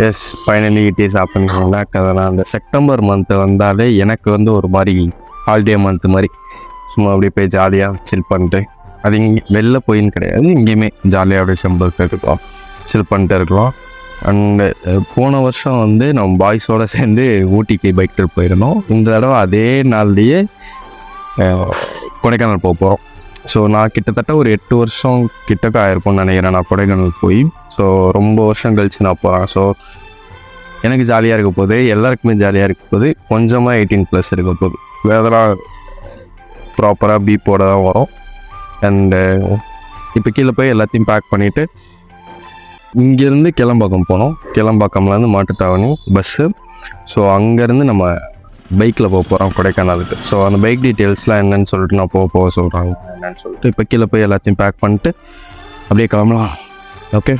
S finally it is happening. அதனால் அந்த September month வந்தாலே எனக்கு வந்து ஒரு மாதிரி ஹாலிடே மந்த்து மாதிரி சும்மா அப்படியே போய் ஜாலியாக சில் பண்ணிட்டு, அது இங்கே வெளில போயின்னு கிடையாது, இங்கேயுமே ஜாலியாக அப்படியே செம்பருக்கு இருக்கலாம், சில் பண்ணிட்டு இருக்கலாம். அண்டு போன வருஷம் வந்து நம்ம பாய்ஸோடு சேர்ந்து ஊட்டிக்கு பைக் ட்ரிப் போயிருந்தோம். இந்த தடவை அதே நாள்லேயே கொடைக்கானல் போக போகிறோம். ஸோ நான் கிட்டத்தட்ட ஒரு 8 வருஷம் கிட்டக்க ஆயிருக்கும்னு நினைக்கிறேன் நான் கொடைக்கானல் போய். ஸோ ரொம்ப வருஷம் கழித்து நான் போகிறேன். ஸோ எனக்கு ஜாலியாக இருக்க போகுது, எல்லாருக்குமே ஜாலியாக இருக்க போகுது. கொஞ்சமாக 18+ இருக்க போகுது. வேதெல்லாம் ப்ராப்பராக பீப்போட தான் வரும். அண்டு இப்போ கீழே போய் எல்லாத்தையும் பேக் பண்ணிவிட்டு இங்கேருந்து கிளம்பாக்கம் போனோம். கிளம்பாக்கம்லேருந்து மாட்டுத்தாவணி பஸ்ஸு. ஸோ அங்கேருந்து நம்ம பைக்கில் போக போகிறோம் கொடைக்கானலுக்கு. ஸோ அந்த பைக் டீட்டெயில்ஸ்லாம் என்னன்னு சொல்லிட்டு நான் போக சொல்கிறாங்க என்னன்னு சொல்லிட்டு இப்போ கீழே போய் எல்லாத்தையும் பேக் பண்ணிட்டு அப்படியே கிளம்பலாம். ஓகே.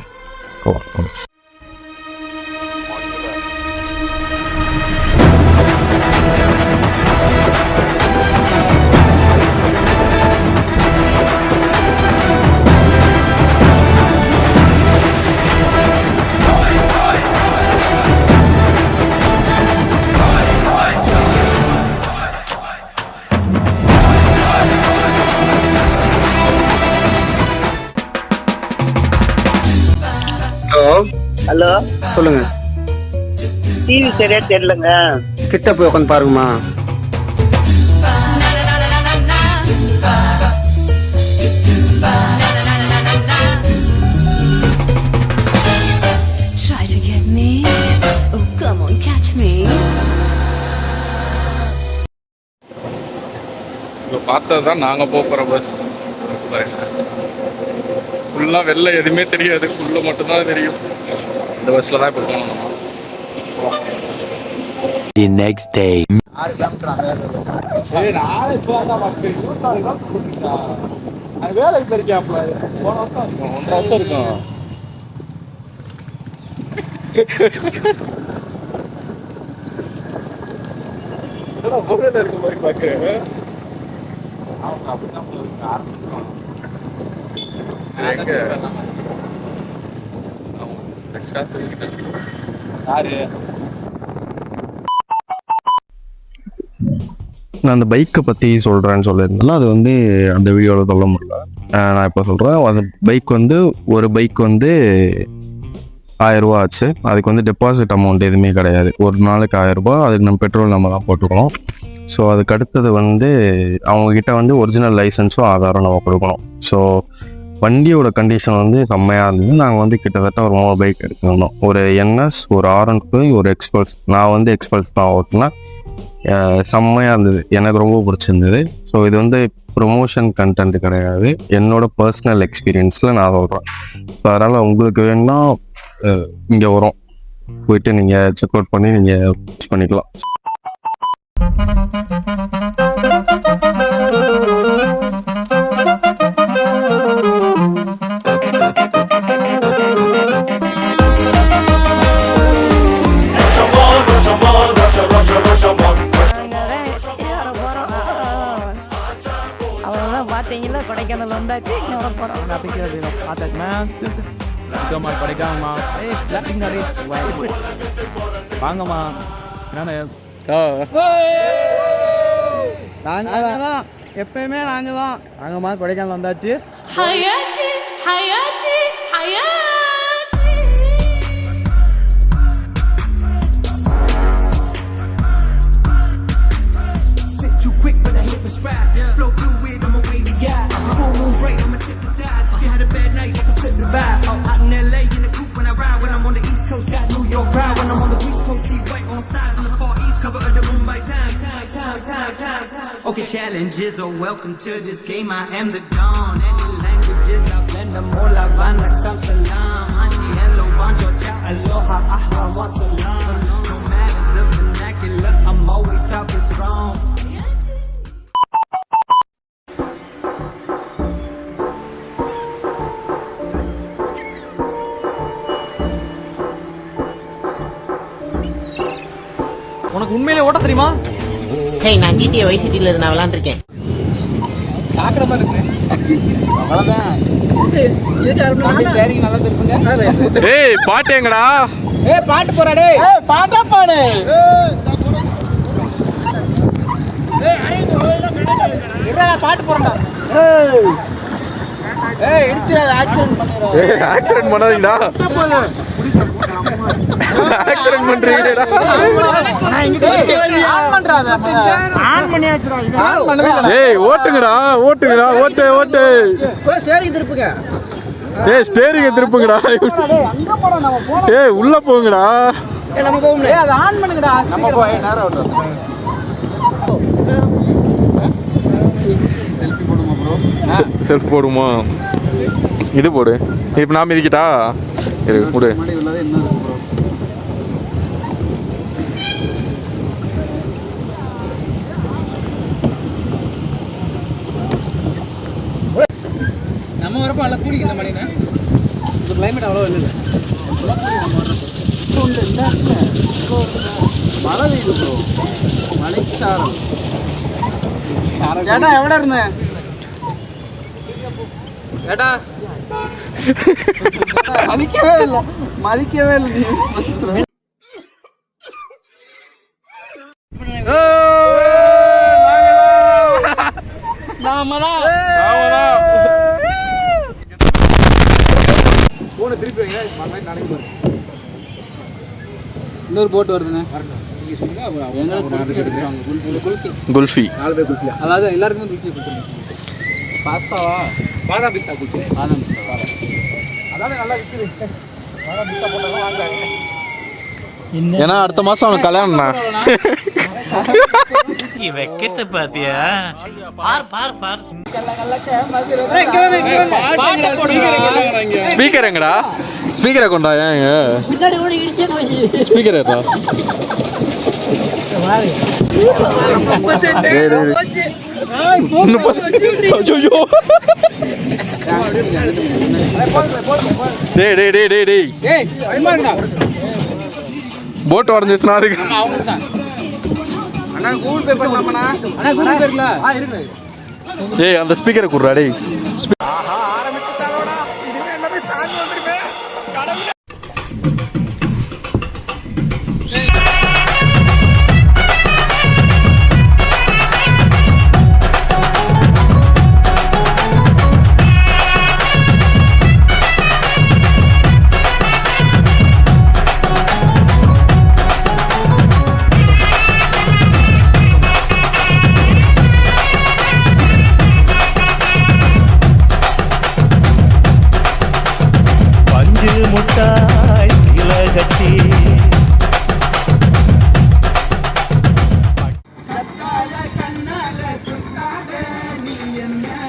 ஹலோ, சொல்லுங்க. டிவி சரியா தெரியலங்க. கிட்ட போய் உட்காந்து பாருங்கம்மா. Try to get me. Oh, come on, catch me. இப்போ பார்த்தது தான் நாங்கள் போகிற பஸ். ஃபுல்லாக வெளில எதுவுமே தெரியாது, ஃபுல்லு மட்டும்தான் தெரியும். இந்த பஸ்ஸில் தான் இப்போ போகணும். The next day. வேலைக்கு போயிருக்காப்ல போன வருஷம் இருக்கும், 1 வருஷம் இருக்கும். முதல்ல இருக்க மாதிரி பார்க்குறேன். அவங்க அப்படிதான் ஆரம்பிச்சிருக்காங்க. நான் அந்த பைக்கை பற்றி சொல்கிறேன்னு சொல்லியிருந்தேன். அது வந்து அந்த வீடியோவில் சொல்ல முடியல. நான் இப்போ சொல்கிறேன். அந்த பைக் வந்து ஒரு பைக் வந்து 1000 ரூபா ஆச்சு. அதுக்கு வந்து டெபாசிட் அமௌண்ட் எதுவுமே கிடையாது. ஒரு நாளைக்கு 1000 ரூபா. அதுக்கு நம்ம பெட்ரோல் நம்ம தான் போட்டுக்கணும். ஸோ அதுக்கு அடுத்தது வந்து அவங்கக்கிட்ட வந்து ஒரிஜினல் லைசன்ஸும் ஆதாரம் நம்ம கொடுக்கணும். ஸோ வண்டியோட கண்டிஷன் வந்து செம்மையாக இருந்தது. நாங்கள் வந்து கிட்டத்தட்ட ஒரு 3 பைக் எடுத்துருந்தோம். ஒரு NS, ஒரு R15, ஒரு எக்ஸ்பல்ஸ். நான் வந்து எக்ஸ்பல்ஸ் தான் ஓட்டினேன். செம்மையாக இருந்தது, எனக்கு ரொம்ப பிடிச்சிருந்தது. ஸோ இது வந்து ப்ரொமோஷன் கண்டென்ட் கிடையாது, என்னோட பர்சனல் எக்ஸ்பீரியன்ஸில் நான் சொல்கிறேன். ஸோ அதனால் உங்களுக்கு வேணும்னா இங்கே வரும், போயிட்டு நீங்கள் செக் அவுட் பண்ணி நீங்கள் பண்ணிக்கலாம். பார்த்தீங்களா, கொடைக்கானல் வந்தாச்சு. வர போகிறோம் கொடைக்கானல்மா. வாங்கம்மா. நாங்கள் தான் எப்பயுமே நாங்கள் தான் வாங்கம்மா. கொடைக்கானல் வந்தாச்சு. Flow through it, I'm a wavy guy. Full moon break, I'ma tip the tides. If you had a bad night, I can flip the vibe. Out in LA, in the coupe when I ride. When I'm on the East Coast, got New York pride. When I'm on the East Coast, see white on sides. On the far East, cover of the Mumbai Times. Okay, challenges are welcome to this game. I am the dawn. Any languages, I blend them all. Havana, come salam. Ani, hello, bonjour, ciao, aloha, ahwa, wa salam. No matter the vernacular, I'm always talking strong. உனக்கு உண்மையிலே ஓட்ட தெரியுமா? Hey, நான் GTA Vice Cityல இருந்து நான் விளையாண்டுருக்கேன். சாக்கடை மாதிரி இருக்கு. அவ்வளோதான். நல்லா இருக்குங்க. ஏய் பாட்டு எங்கடா? ஏய் பாட்டு போறா டேய். ஏய் பாட்டா பாடு. ஏய் பாட்டு போறடா. ஏய் ஏய் இடிச்சிராத ஆக்சிடென்ட் பண்ணிரா. ஏய் ஆக்சிடென்ட் பண்ணாதீங்கடா. ஆக்சிடென்ட் பண்றீங்கடா. ஆன் பண்றாத. ஆன் பண்ணியாச்சுடா. ஆன் பண்ணதா. ஏய் ஓட்டுங்கடா ஓட்டுங்கடா ஓட்டு ஓட்டு. ஸ்டேரிங் திருப்புங்க. ஏய் ஸ்டேரிங் திருப்புங்கடா. டேய் அங்க போடா நம்ம போலாம். ஏய் உள்ள போங்கடா. ஏய் நம்ம போவோம். ஏய் அத ஆன் பண்ணுங்கடா. நம்ம போய் நேரா ஓட்டுறோம். செல்ஃபி போடுமா ப்ரோ? செல்ஃபி போடுமா? இது போடு. இப்போ நான் மிதிக்கிட்டா இரு போடு. முன்னாடி உள்ளது என்ன இருக்கு ப்ரோ? நம்ம வரப்ப நல்லா கூலிக்கு இந்த மணினா இந்த கிளைமேட் அவ்வளோ இல்லை. எல்லாம் கூலி நம்ம வரப்போ மழை பெய்யுது ப்ரோ. மலைச்சாரம் ஏட்டா எவ்வளோ இருந்தேன் ஏட்டா மதிக்கவே இல்லை நீ. போன திருப்பி வைங்க நடந்து இன்னொரு போட் வருதுண்ணே. குல்ஃபி அதாவது எல்லாருக்குமே குல்ஃபி கொடுத்துருங்க. பாஸ்தாவா? பாதாம் பிஸ்தா குல்ஃபி. பாதாம் பிஸ்தா அதானே நல்லா விற்கிது. பாதாம் பிஸ்தா போட்டாலும் வாங்குறாங்க. ஏன்னா அடுத்த மாசம் அவனுக்கு கல்யாணம்ண்ணா. வெக்கத்தை பாத்தியா? பார் பார் பார். ஸ்பீக்கர் எங்கடா? ஸ்பீக்கரை கொண்டா. ஏங்க ஸ்பீக்கர் ஏதா? டேய் டேய் டேய் டேய் டேய் ஏய் சும்மா இருடா. போட் உடஞ்சிச்சுனா இருக்கு. அண்ணா கூகுள் பே பண்ணலாமாண்ணா? அண்ணா கூகுள் பே இருக்குல்ல? இருக்கு. ஏய் அந்த ஸ்பீக்கரை குடுறா டேய்.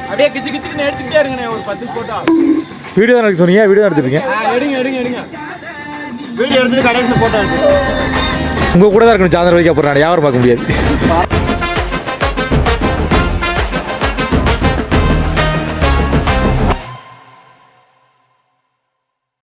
அப்படியே கிச்சு கிச்சுன்னு எடுத்துக்கிட்டே இருங்கண்ணே ஒரு 10 போட்டோ. வீடியோ தான் எடுக்க சொன்னீங்க. வீடியோ தான் எடுத்துருக்கீங்க. எடுங்க வீடியோ எடுத்துட்டு கடைசியில் போட்டோ எடுத்து உங்க கூட தான் இருக்கணும். சாயந்தரம் வரைக்கும் அப்புறம் வியாபாரம் பார்க்க முடியாது.